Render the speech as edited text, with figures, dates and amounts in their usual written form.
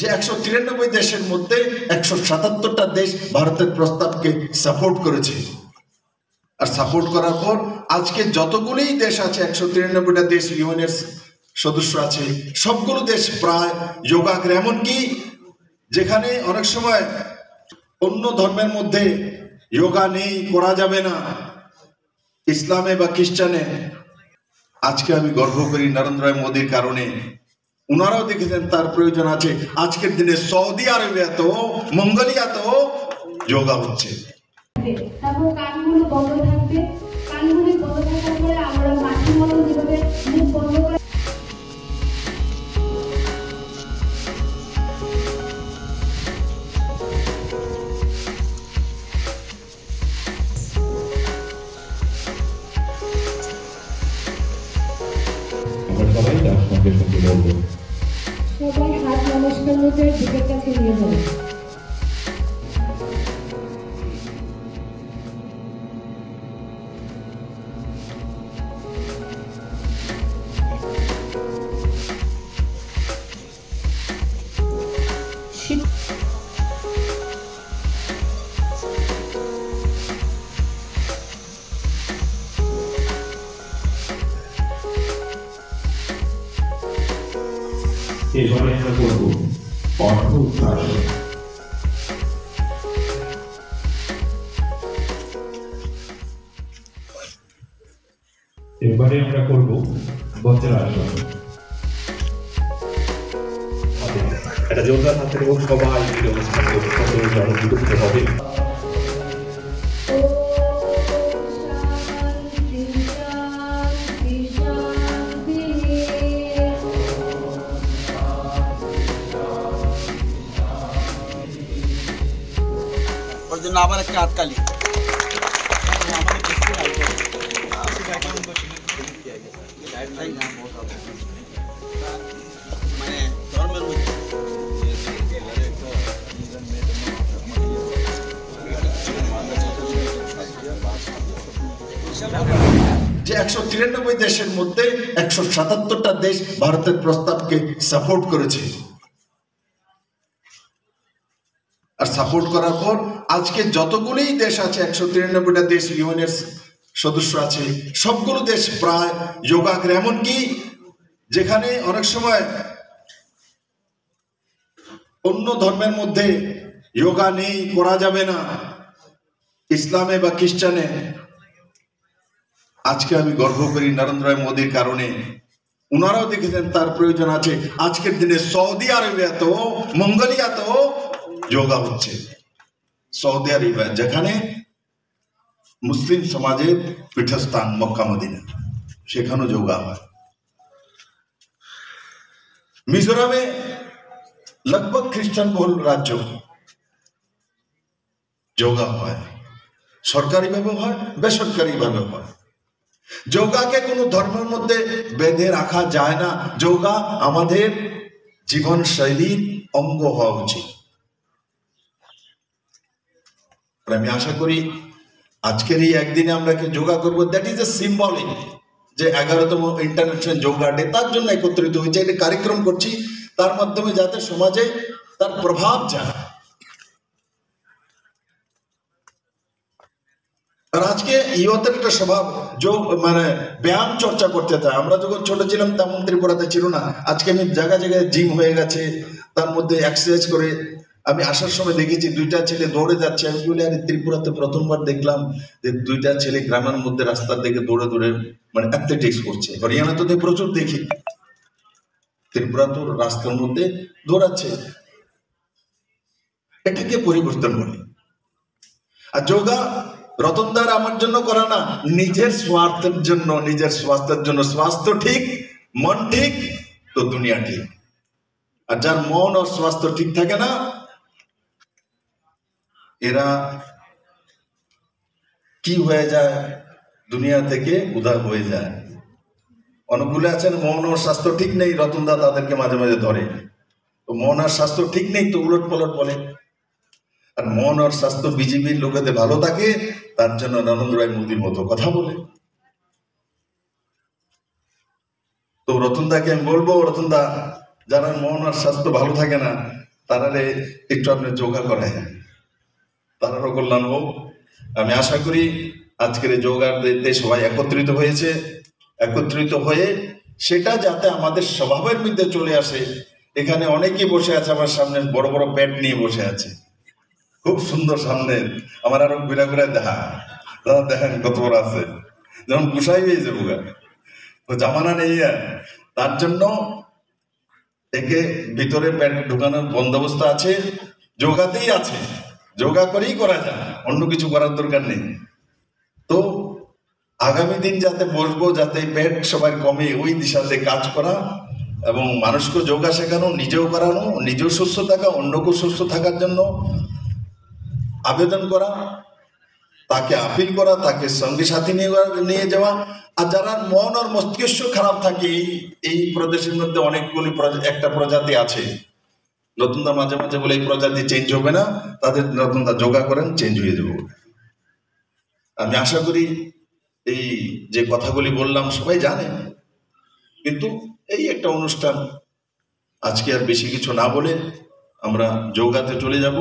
যে 193 দেশের মধ্যে 177টা দেশ ভারতের প্রস্তাবকে সাপোর্ট করেছে। আর সাপোর্ট করার পর আজকে যতগুলি দেশ আছে, 193টা দেশ ইউএনের সদস্য আছে, সবগুলো দেশ প্রায় যোগা করে। এমনকি যেখানে অনেক সময় অন্য ধর্মের মধ্যে যোগা নেই, করা যাবে না, ইসলামে বা খ্রিস্টানে, আজকে আমি গর্ব করি নরেন্দ্র মোদীর কারণে। উনারাও দেখেছেন তার প্রয়োজন আছে। আজকের দিনে সৌদি আরবিয়াতেও, মঙ্গোলিয়াতেও যোগা হচ্ছে। কানগুলো বন্ধ থাকবে, কানগুলি বন্ধ থাকার পরে আমরা মাটির মতো যেভাবে মুখ বন্ধ করে সবাই হাত নমস্কার মধ্যে দিকের কাছে নিয়ে যাবে। এবারে আমরা করব অর্থ উৎপাদন। এবারে আমরা করব বজ্রাসন। এটা জোরদার হাতে এবং সবাই এই অবস্থানে অনুভূত হতে হবে। জন্য আবার একটা হাততালি। মানে ধর্মের যে 193 দেশের মধ্যে 177টা দেশ ভারতের প্রস্তাবকে সাপোর্ট করেছে। আর সাপোর্ট করার পর আজকে যতগুলি দেশ আছে, 193টা দেশ ইউএনের সদস্য আছে, সবগুলো দেশ প্রায় যোগা করে। এমনকি যেখানে অনেক সময় অন্য ধর্মের মধ্যে যোগা নেই, করা যাবে না, ইসলামে বা খ্রিস্টানে, আজকে আমি গর্ব করি নরেন্দ্র মোদীর কারণে। উনারাও দেখেছেন তার প্রয়োজন আছে। আজকের দিনে সৌদি আরবিয়াতেও, মঙ্গোলিয়াতেও যোগা হচ্ছে। সৌদি আরবিয়া যেখানে মুসলিম সমাজের পীঠস্থান, মক্কা মদিনা, সেখানেও যোগা হয়। মিজোরামে लगभग খ্রিস্টান বহুল রাজ্য, যোগা হয়। সরকারিভাবে হয়, বেসরকারিভাবে হয়। যোগাকে কোনো ধর্মের মধ্যে বেঁধে রাখা যায় না। যোগা আমাদের জীবন শৈলীর অঙ্গ হওয়া উচিত। আমি আশা করি আজকের এই একদিনে আমরা যোগা করব, দ্যাট ইজ এ সিম্বলিক, যে 11তম ইন্টারন্যাশনাল যোগা ডে, তার জন্য একত্রিত হয়েছে। এটা কার্যক্রম করছি তার মাধ্যমে যাতে সমাজে তার প্রভাব যায়। আর আজকে ইয়তের একটা স্বভাব, মানে ব্যায়াম চর্চা করতে চায়। আমরা যখন ছোট ছিলাম তেমন ত্রিপুরাতে ছিল না। আজকে আমি জায়গায় জায়গায় জিম হয়ে গেছে, তার মধ্যে এক্সারসাইজ করে। আমি আসার সময় দেখেছি 2টা ছেলে দৌড়ে যাচ্ছে। আমি বলি আরে ত্রিপুরাতে প্রথমবার দেখলাম যে 2টা ছেলে গ্রামের মধ্যে রাস্তার দিকে দৌড়ে দৌড়ে মানে অ্যাথলেটিক্স করছে। হরিয়ানা তো প্রচুর দেখি, ত্রিপুরা তো রাস্তার মধ্যে দৌড়াচ্ছে। এটাকে পরিবর্তন করে। আর যোগা রতনদার আমার জন্য করা না, নিজের স্বার্থের জন্য, নিজের স্বাস্থ্যের জন্য। স্বাস্থ্য ঠিক, মন ঠিক, তো দুনিয়া ঠিক। আর যার মন ও স্বাস্থ্য ঠিক থাকে না, এরা কি হয়ে যায়, দুনিয়া থেকে উধার হয়ে যায়। অনেকগুলো আছেন মন ও স্বাস্থ্য ঠিক নেই, রতনদা তাদেরকে মাঝে মাঝে ধরে। তো মন আর স্বাস্থ্য ঠিক নেই তো উলট পালট বলে। আর মন আর স্বাস্থ্য বিজেপির লোকেদের ভালো থাকে, তার জন্য নরেন্দ্র মোদীর মতো কথা বলে। তো রতনদাকে আমি বলবো, রতনদা, যারা মন আর স্বাস্থ্য ভালো থাকে না, তারারে একটু আপনি যোগা করায়, তারারও কল্যাণ হোক। আমি আশা করি আজকের এই যোগার দিতে সবাই একত্রিত হয়েছে, একত্রিত হয়ে সেটা যাতে আমাদের স্বভাবের মধ্যে চলে আসে। এখানে অনেকেই বসে আছে আমার সামনে, বড় বড় প্যাট নিয়ে বসে আছে, খুব সুন্দর সামনে। আমার আরো ঘুরে ঘুরে দেখা, দাদা দেখেন কত বড় আছে, যেমন গুসাই হয়ে যাবো তো জামানা নেই। তার জন্য একে ভিতরে প্যাট ঢুকানোর বন্দোবস্ত আছে, যোগাতেই আছে, যোগা করেই করা যায়, অন্য কিছু করার দরকার নেই। তো আগামী দিন যাতে বসবো, যাতে পেট সবার কমে, ওই দিশাতে কাজ করা এবং মানুষকে যোগা শেখানো, নিজেও করানো, নিজেও সুস্থ থাকা, অন্যকেও সুস্থ থাকার জন্য আবেদন করা, তাকে আপিল করা, তাকে সঙ্গী সাথী নিয়ে যাওয়া। আর যারা মন আর মস্তিষ্ক খারাপ থাকে, এই প্রদেশের মধ্যে অনেকগুলি একটা প্রজাতি আছে, রতনদা মাঝে মাঝে বলে এই প্রজাতি চেঞ্জ হবে না, তাদের রতনদা যোগা করেন, চেঞ্জ হয়ে যাবো। আমি আশা করি এই যে কথাগুলি বললাম সবাই জানে, কিন্তু এই একটা অনুষ্ঠান, আজকে আর বেশি কিছু না বলে আমরা যোগাতে চলে যাব।